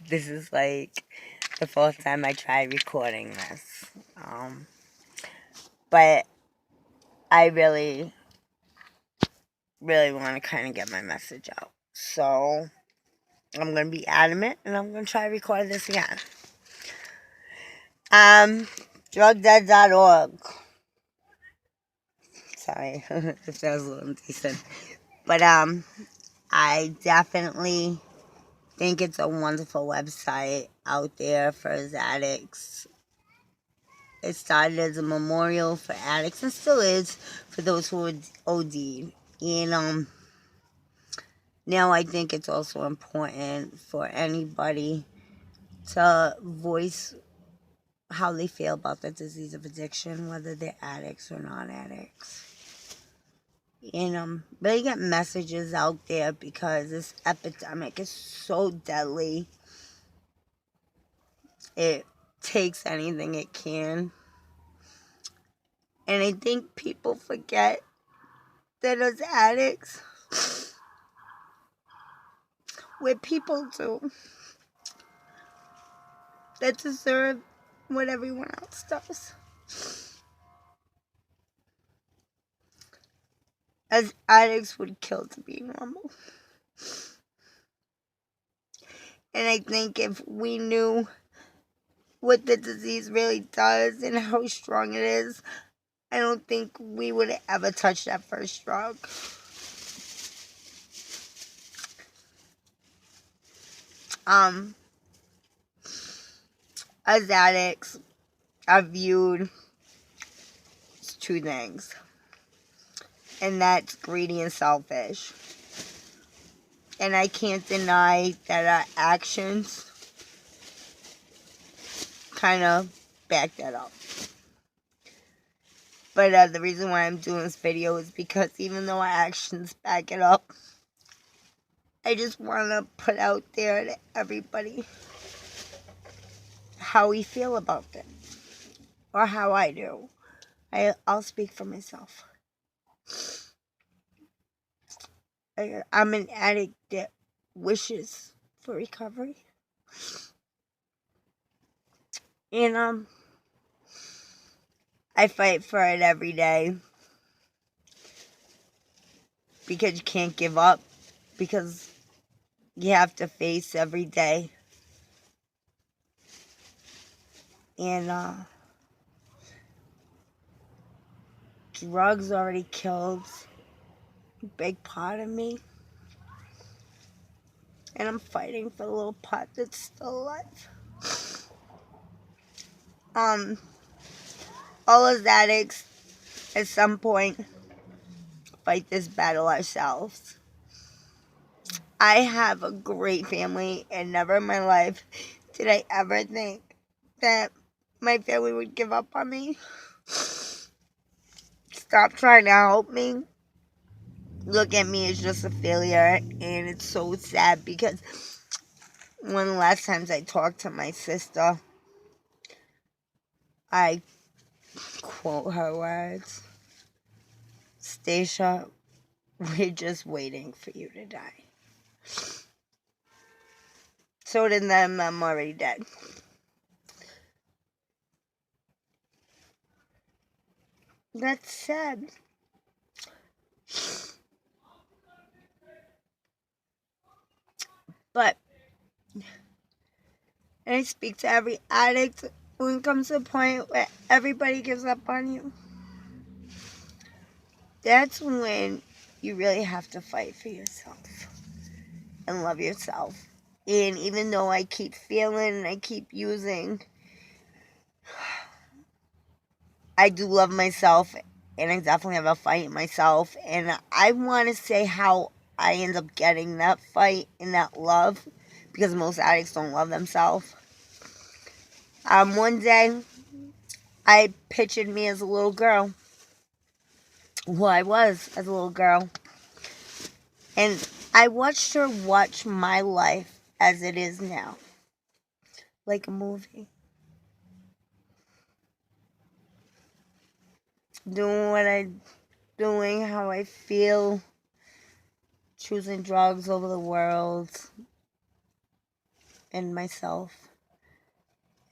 This is like the fourth time I tried recording this. But I really, really want to kind of get my message out. So I'm going to be adamant and I'm going to try to record this again. Drugdead.org. Sorry if that was a little indecent. But I definitely think it's a wonderful website out there for addicts. It started as a memorial for addicts and still is for those who OD'd. And now I think it's also important for anybody to voice how they feel about the disease of addiction, whether they're addicts or non-addicts. And really get messages out there because this epidemic is so deadly. It takes anything it can. And I think people forget that as addicts, we're people too that deserve what everyone else does. As addicts would kill to be normal. And I think if we knew what the disease really does and how strong it is, I don't think we would ever touch that first drug. As addicts, are viewed as two things. And that's greedy and selfish. And I can't deny that our actions kind of back that up. But the reason why I'm doing this video is because even though our actions back it up, I just want to put out there to everybody how we feel about it. Or how I do. I'll speak for myself. I'm an addict that wishes for recovery. And I fight for it every day. Because you can't give up. Because you have to face every day. And drugs already killed a big part of me. And I'm fighting for the little part that's still alive. All as addicts, at some point, fight this battle ourselves. I have a great family, and never in my life did I ever think that my family would give up on me. Stop trying to help me. Look at me as just a failure, and it's so sad because one of the last times I talked to my sister, I quote her words, "Stasha, we're just waiting for you to die." So to them, I'm already dead. That's sad. But and I speak to every addict when it comes to a point where everybody gives up on you. That's when you really have to fight for yourself and love yourself. And even though I keep feeling and I keep using, I do love myself and I definitely have a fight in myself. And I want to say how I end up getting that fight and that love because most addicts don't love themselves. One day, I pictured me as a little girl. Who I was as a little girl. And I watched her watch my life as it is now. Like a movie. Doing what I'm doing, how I feel. Choosing drugs over the world. in myself.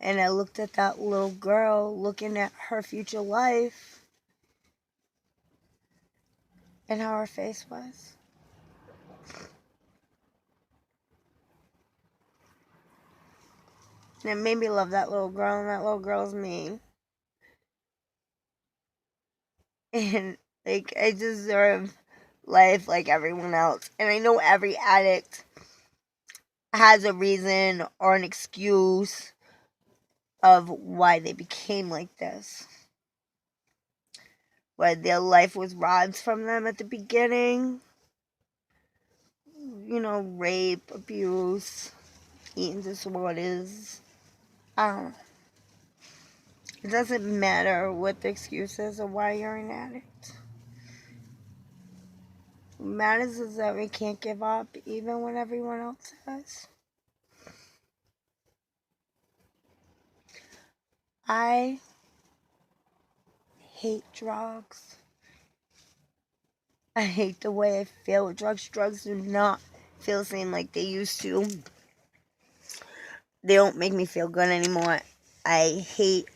And I looked at that little girl looking at her future life and how her face was. And it made me love that little girl, and that little girl's me. And like, I deserve life like everyone else. And I know every addict has a reason or an excuse of why they became like this. Whether their life was robbed from them at the beginning, rape, abuse, eating disorders. I don't know. It doesn't matter what the excuse is or why you're an addict. What matters is that we can't give up even when everyone else has. I hate drugs. I hate the way I feel with drugs. Drugs do not feel the same like they used to. They don't make me feel good anymore. I hate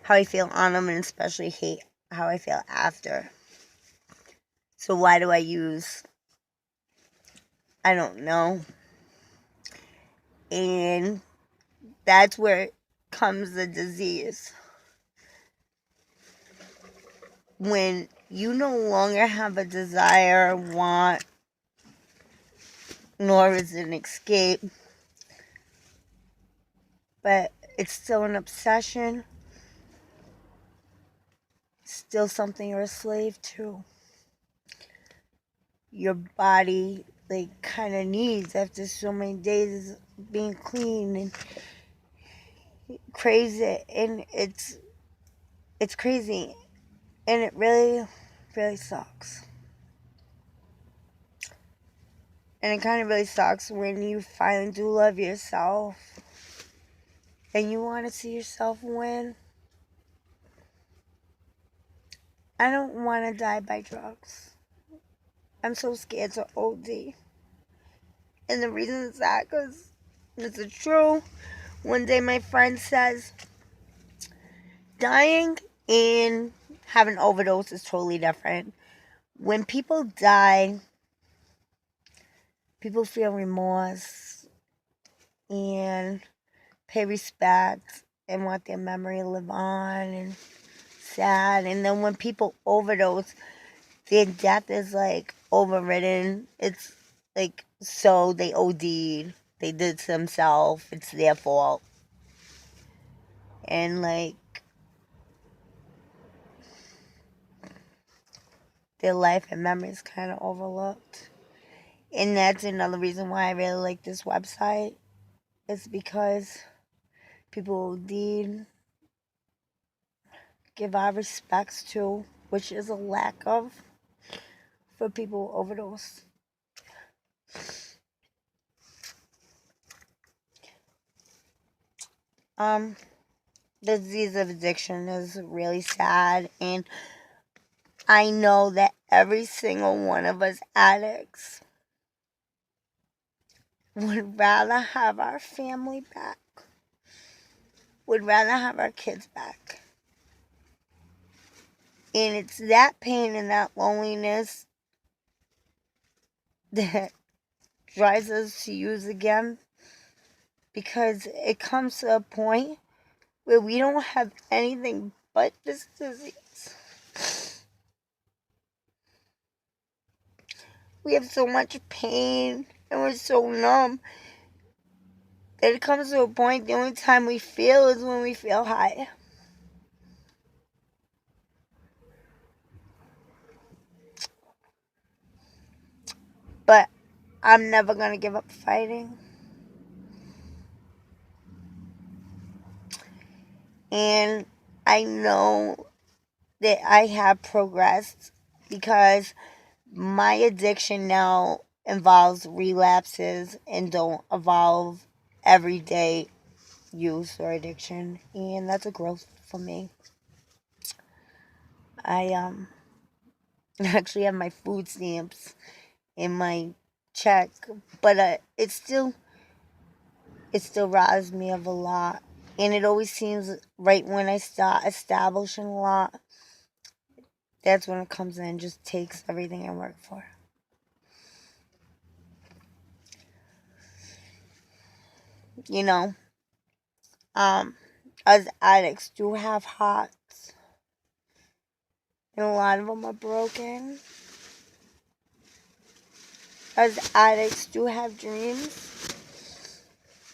how I feel on them, and especially hate how I feel after. So why do I use? I don't know. And that's where comes the disease. When you no longer have a desire, want, nor is it an escape, but it's still an obsession, still something you're a slave to. Your body kind of needs after so many days being clean and crazy, and it's crazy, and it really, really sucks. And it kind of really sucks when you finally do love yourself and you want to see yourself win. I don't want to die by drugs. I'm so scared to OD. And the reason is that because it's true. One day my friend says, dying and having overdose is totally different. When people die, people feel remorse and pay respect and want their memory to live on and sad. And then when people overdose, their death is overridden. It's so they OD'd. They did it to themselves. It's their fault. And their life and memories kind of overlooked. And that's another reason why I really like this website. It's because people did give our respects to, which is a lack of for people who overdose. The disease of addiction is really sad, and I know that every single one of us addicts would rather have our family back, would rather have our kids back. And it's that pain and that loneliness that drives us to use again, because it comes to a point where we don't have anything but this disease. We have so much pain and we're so numb that it comes to a point the only time we feel is when we feel high. But I'm never going to give up fighting. And I know that I have progressed because my addiction now involves relapses and don't involve everyday use or addiction. And that's a growth for me. I actually have my food stamps in my check, but it's still it still robs me of a lot. And it always seems right when I start establishing a lot, that's when it comes in and just takes everything I work for. You know, us addicts do have hearts, and a lot of them are broken. Us addicts do have dreams,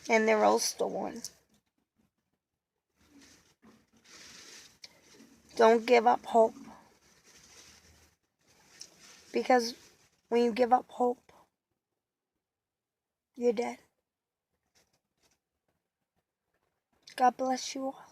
and they're all stolen. Don't give up hope, because when you give up hope, you're dead. God bless you all.